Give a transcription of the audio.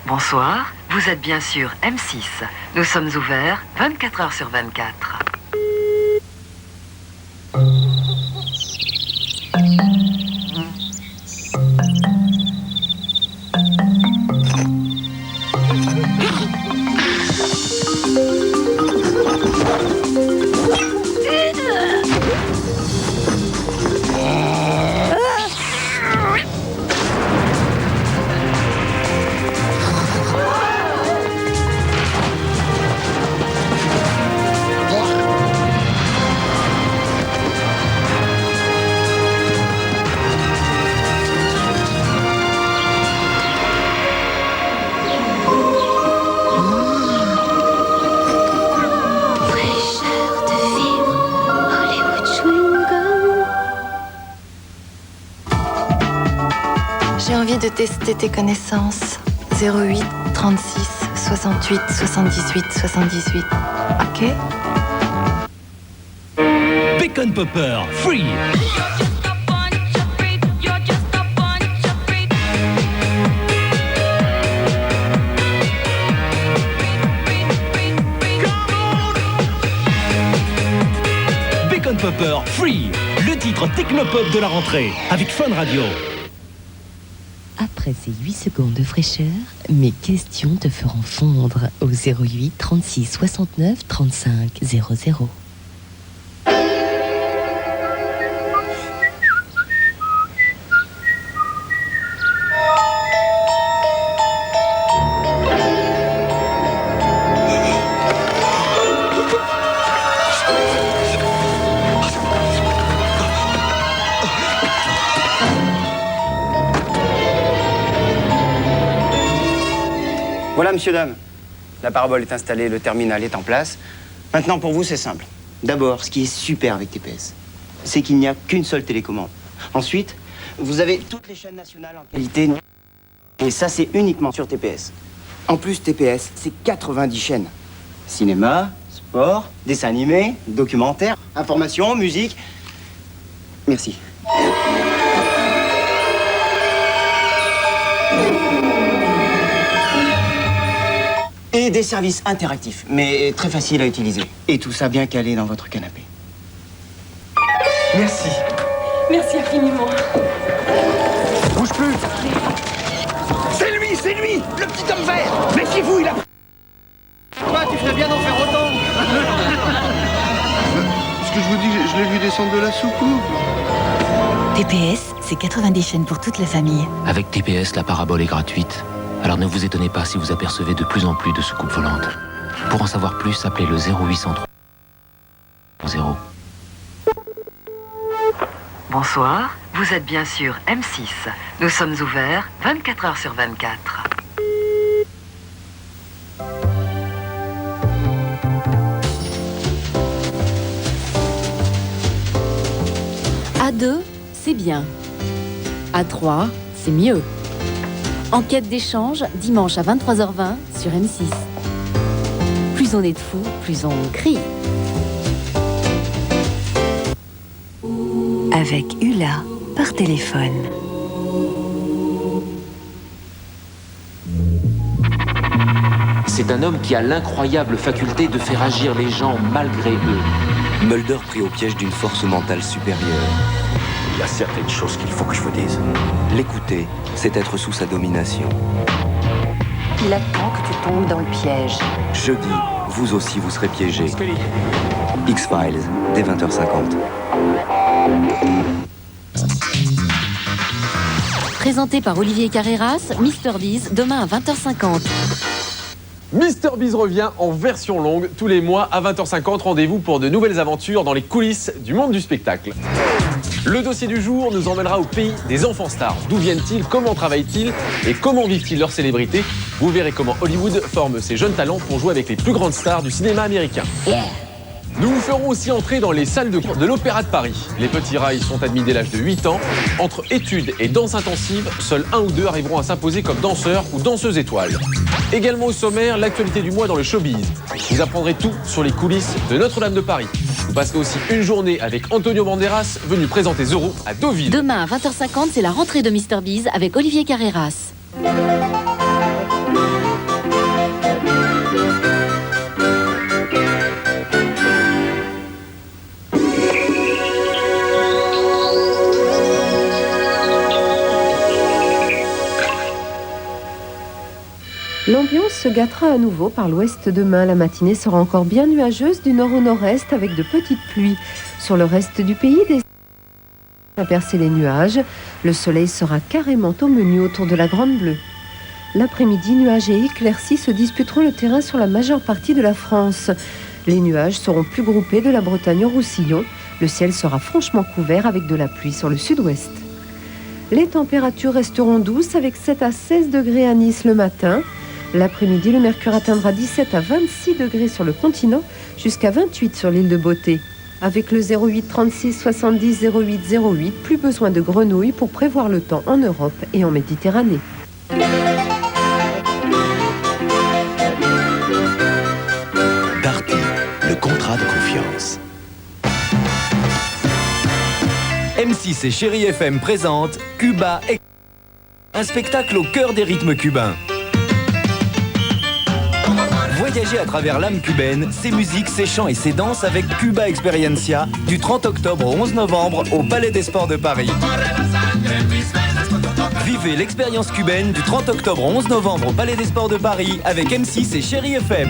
Bonsoir, vous êtes bien sûr M6. Nous sommes ouverts 24 heures sur 24. J'ai envie de tester tes connaissances. 08 36 68 78 78. Ok? Bacon Popper, free. Bacon Popper, free. Le titre technopop de la rentrée avec Fun Radio. Après ces 8 secondes de fraîcheur, mes questions te feront fondre au 08 36 69 35 00. Voilà, monsieur, dame. La parabole est installée, le terminal est en place. Maintenant, pour vous, c'est simple. D'abord, ce qui est super avec TPS, c'est qu'il n'y a qu'une seule télécommande. Ensuite, vous avez toutes les chaînes nationales en qualité. Et ça, c'est uniquement sur TPS. En plus, TPS, c'est 90 chaînes. Cinéma, sport, dessins animés, documentaires, information, musique. Merci. Et des services interactifs, mais très faciles à utiliser. Et tout ça bien calé dans votre canapé. Merci. Merci infiniment. Bouge plus. C'est lui, le petit homme vert. Méfiez-vous, il a... Toi, tu ferais bien d'en faire autant. Ce que je vous dis, je l'ai vu descendre de la soucoupe. TPS, c'est 90 chaînes pour toute la famille. Avec TPS, la parabole est gratuite. Alors ne vous étonnez pas si vous apercevez de plus en plus de soucoupes volantes. Pour en savoir plus, appelez le 0803 0. Bonsoir, vous êtes bien sûr M6. Nous sommes ouverts 24 heures sur 24. À 2, c'est bien. À 3, c'est mieux. Enquête d'échange, dimanche à 23h20 sur M6. Plus on est de fous, plus on crie. Avec Hula, par téléphone. C'est un homme qui a l'incroyable faculté de faire agir les gens malgré eux. Mulder pris au piège d'une force mentale supérieure. Il y a certaines choses qu'il faut que je vous dise. L'écouter, c'est être sous sa domination. Il attend que tu tombes dans le piège. Jeudi, vous aussi vous serez piégé. X-Files, dès 20h50. Présenté par Olivier Carreras, Mr Bees, demain à 20h50. Mr Bees revient en version longue tous les mois à 20h50. Rendez-vous pour de nouvelles aventures dans les coulisses du monde du spectacle. Le dossier du jour nous emmènera au pays des enfants stars. D'où viennent-ils, comment travaillent-ils et comment vivent-ils leur célébrité? Vous verrez comment Hollywood forme ses jeunes talents pour jouer avec les plus grandes stars du cinéma américain. Nous vous ferons aussi entrer dans les salles de cours de l'Opéra de Paris. Les petits rats y sont admis dès l'âge de 8 ans. Entre études et danse intensive, seuls 1 ou 2 arriveront à s'imposer comme danseurs ou danseuses étoiles. Également au sommaire, l'actualité du mois dans le showbiz. Vous apprendrez tout sur les coulisses de Notre-Dame de Paris. Vous passerez aussi une journée avec Antonio Banderas, venu présenter Zorro à Deauville. Demain à 20h50, c'est la rentrée de Mr Bees avec Olivier Carreras. l'ambiance se gâtera à nouveau par l'ouest demain. La matinée sera encore bien nuageuse du nord au nord-est avec de petites pluies. Sur le reste du pays, des à percer les nuages. Le soleil sera carrément au menu autour de la Grande Bleue. L'après-midi, nuages et éclaircies se disputeront le terrain sur la majeure partie de la France. Les nuages seront plus groupés de la Bretagne au Roussillon. Le ciel sera franchement couvert avec de la pluie sur le sud-ouest. Les températures resteront douces avec 7 à 16 degrés à Nice le matin. L'après-midi, le mercure atteindra 17 à 26 degrés sur le continent, jusqu'à 28 sur l'île de Beauté. Avec le 08 36 70 08 08, plus besoin de grenouilles pour prévoir le temps en Europe et en Méditerranée. Darty, le contrat de confiance. M6 et Chéri FM présentent Cuba, un spectacle au cœur des rythmes cubains. Voyager à travers l'âme cubaine, ses musiques, ses chants et ses danses avec Cuba Experiencia du 30 octobre au 11 novembre au Palais des Sports de Paris. Vivez l'expérience cubaine du 30 octobre au 11 novembre au Palais des Sports de Paris avec M6 et Chéri FM.